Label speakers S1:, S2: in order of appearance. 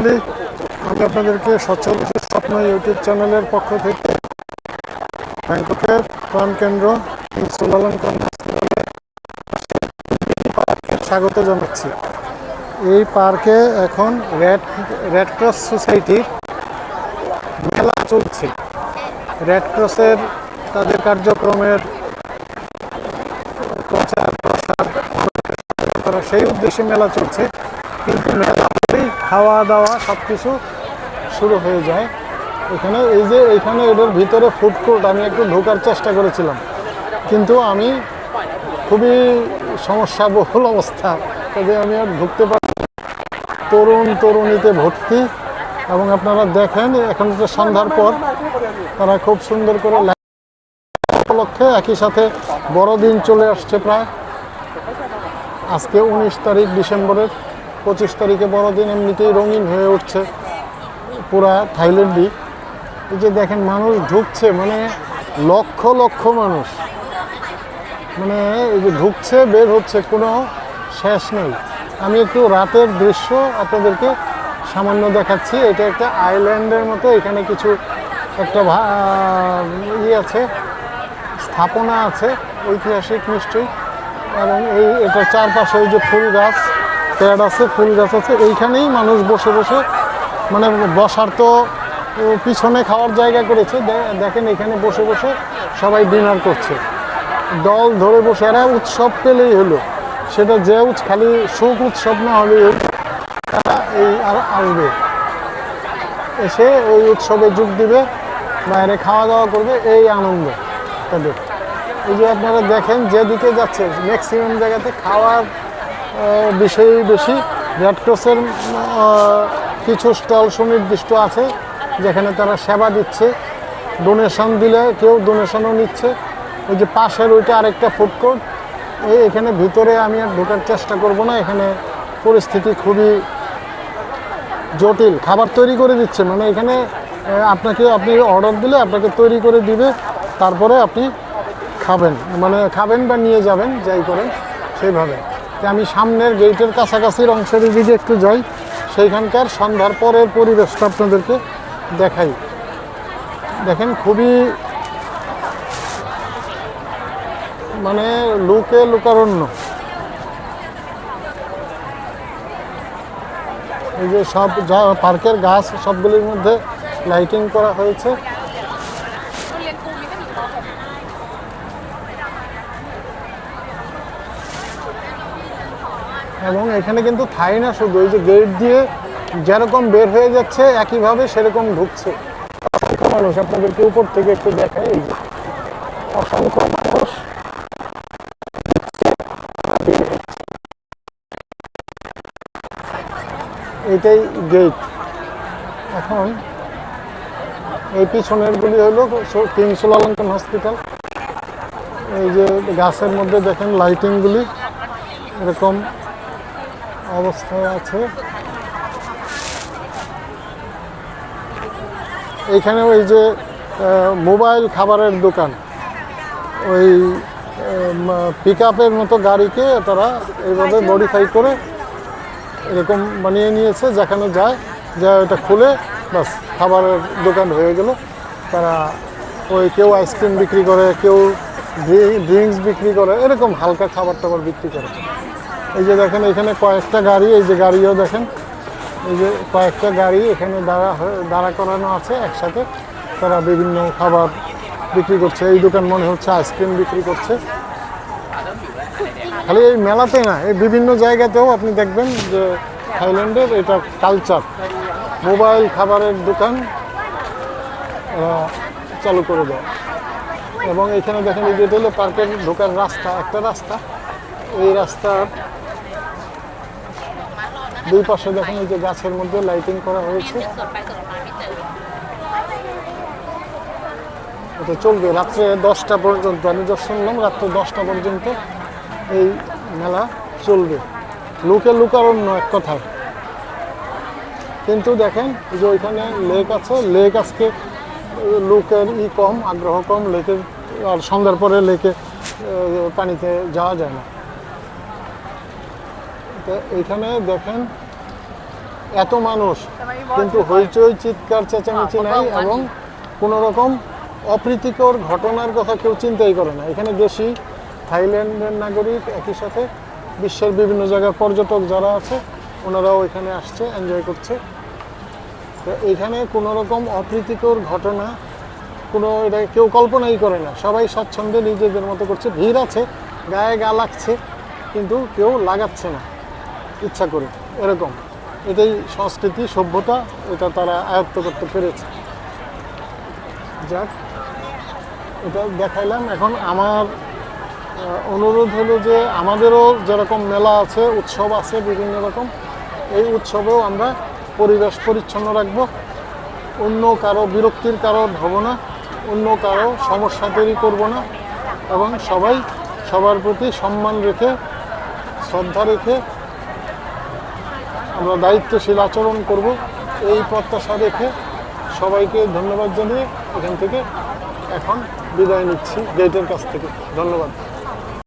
S1: Family, আমি আপনাদেরকে সচ্ছল স্বপ্ন ইউটিউব চ্যানেলের পক্ষ থেকে ব্যাংককের প্রাণকেন্দ্র সুলালঙ্কন পার্কে স্বাগত জানাচ্ছি। এই পার্কে এখন রেড ক্রস সোসাইটির মেলা চলছে। রেড ক্রসের তাদের কার্যক্রমের প্রচার প্রসার করা, সেই উদ্দেশ্যে মেলা চলছে। কিন্তু মেলা হলেই খাওয়া দাওয়া সব কিছু শুরু হয়ে যায়। এইখানে এদের ভিতরে ফুড কোর্ট, আমি একটু ঢোকার চেষ্টা করেছিলাম, কিন্তু আমি খুবই সমস্যাবহুল অবস্থা, তবে আমি আর ঢুকতে পারি। তরুণীতে ভর্তি, এবং আপনারা দেখেন এখন তো সন্ধ্যার পর তারা খুব সুন্দর করে উপলক্ষে একই সাথে বড়দিন চলে আসছে প্রায়। আজকে 19 তারিখ ডিসেম্বরের, 25 তারিখে বড়দিন। এমনিতেই রঙিন হয়ে উঠছে পুরা থাইল্যান্ডই। এই যে দেখেন মানুষ ঢুকছে, মানে লক্ষ লক্ষ মানুষ, মানে এই যে ঢুকছে বের হচ্ছে, কোনো শেষ নেই। আমি একটু রাতের দৃশ্য আপনাদেরকে সামান্য দেখাচ্ছি। এটা একটা আইল্যান্ডের মতো, এখানে কিছু একটা আছে, স্থাপনা আছে ঐতিহাসিক নিশ্চয়ই। এবং এটা চারপাশে ওই যে ফুল গাছ, প্যাড আছে, ফুল গাছ আছে। এইখানেই মানুষ বসে বসে, মানে বসার তো পিছনে খাওয়ার জায়গা করেছে। দেখেন এখানে বসে বসে সবাই ডিনার করছে, দল ধরে বসে। এরা উৎসব পেলেই হলো, সেটা যে খালি সুখ উৎসব না হলেই হলো, তারা আর আসবে, এসে ওই উৎসবে যোগ দিবে, বাইরে খাওয়া দাওয়া করবে, এই আনন্দ তাদের। এই যে আপনারা দেখেন যেদিকে যাচ্ছে ম্যাক্সিমাম জায়গাতে খাওয়ার বিষয়ই বেশি। রেড ক্রসের কিছু স্টল সুনির্দিষ্ট আছে যেখানে তারা সেবা দিচ্ছে, ডোনেশন দিলে কেউ ডোনেশনও নিচ্ছে। ওই যে পাশের ওইটা আরেকটা ফুড কোর্ট। এখানে ভিতরে আমি আর ঢোকার চেষ্টা করব না, এখানে পরিস্থিতি খুবই জটিল। খাবার তৈরি করে দিচ্ছে, মানে এখানে আপনি অর্ডার দিলে আপনাকে তৈরি করে দিবে, তারপরে আপনি খাবেন বা নিয়ে যাবেন, যাই করেন সেইভাবে। আমি সামনের গেটের কাছাকাছির অংশের দিকে একটু যাই, সেইখানকার সন্ধ্যার পরের পরিবেশটা আপনাদেরকে দেখাই। দেখেন খুবই মানে লোকারণ্য। এই যে সব পার্কের গাছ সবগুলির মধ্যে লাইটিং করা হয়েছে। এবং এখানে কিন্তু থাই না, শুধু এই যে গেট দিয়ে যেরকম বের হয়ে যাচ্ছে একইভাবে সেরকম ঢুকছে অসংখ্য মানুষ। আপনাদেরকে উপর থেকে একটু দেখাই, এই যে অসংখ্য মানুষ। এটাই গেট। এখন এই পিছনের গুলি হলো কিং সুলালঙ্কন হসপিটাল। এই যে গাছের মধ্যে দেখেন লাইটিংগুলি এরকম অবস্থায় আছে। এইখানে ওই যে মোবাইল খাবারের দোকান, ওই পিক আপের মতো গাড়িকে তারা এইভাবে মডিফাই করে এরকম বানিয়ে নিয়েছে, যেখানে যায় ওটা খুলে বাস খাবারের দোকান হয়ে গেল। তারা ওই কেউ আইসক্রিম বিক্রি করে, কেউ ড্রিঙ্কস বিক্রি করে, এরকম হালকা খাবার টাবার বিক্রি করে। এই যে দেখেন এখানে কয়েকটা গাড়ি, এই যে গাড়িও দেখেন, এই যে কয়েকটা গাড়ি এখানে দাঁড়া করানো আছে একসাথে। তারা বিভিন্ন খাবার বিক্রি করছে। এই দোকান মনে হচ্ছে আইসক্রিম বিক্রি করছে। খালি এই মেলাতে না, এই বিভিন্ন জায়গাতেও আপনি দেখবেন যে থাইল্যান্ডের এটা কালচার, মোবাইল খাবারের দোকান চালু করে দেয়। এবং এখানে দেখেন এই যেটা হলো পার্কের ঢোকার রাস্তা, একটা রাস্তা। এই রাস্তার দুই পাশে দেখেন এই যে গাছের মধ্যে লাইটিং করা হয়েছে। এটা চলবে রাত্রে 10টা পর্যন্ত। আমি যখন শুনলাম রাত্রে 10টা পর্যন্ত এই মেলা চলবে। লোকারণ্য এক কথায়। কিন্তু দেখেন এই যে ওইখানে লেক আছে, লেক আজকে লোকের কম, আগ্রহ কম লেকের। আর সন্ধ্যার পরে লেকে পানিতে যাওয়া যায় না। তো এইখানে দেখেন এত মানুষ কিন্তু হইচই চিৎকার চেঁচামেচি নাই এবং কোনো রকম অপ্রীতিকর ঘটনার কথা কেউ চিন্তাই করে না। এখানে দেশি থাইল্যান্ডের নাগরিক, একই সাথে বিশ্বের বিভিন্ন জায়গার পর্যটক যারা আছে ওনারাও এখানে আসছে, এনজয় করছে। তো এখানে কোনো রকম অপ্রীতিকর ঘটনা কোনো এটা কেউ কল্পনাই করে না, সবাই স্বাচ্ছন্দ্যে নিজেদের মতো করছে। ভিড় আছে, গায়ে গা লাগছে, কিন্তু কেউ লাগাচ্ছে না ইচ্ছা করে, এরকম। এটাই সংস্কৃতি, সভ্যতা, এটা তারা আয়ত্ত করতে পেরেছে। যাক, এটা দেখাইলাম। এখন আমার অনুরোধ হলো যে আমাদেরও যেরকম মেলা আছে, উৎসব আছে বিভিন্ন রকম, এই উৎসবেও আমরা পরিবেশ পরিচ্ছন্ন রাখব, অন্য কারো বিরক্তির কারণ হব না, অন্য কারো সমস্যা তৈরি করব না, এবং সবাই সবার প্রতি সম্মান রেখে, শ্রদ্ধা রেখে আমরা দায়িত্বশীল আচরণ করব, এই প্রত্যাশা রেখে সবাইকে ধন্যবাদ জানিয়ে এখান থেকে এখন বিদায় নিচ্ছি গেটের কাছ থেকে। ধন্যবাদ।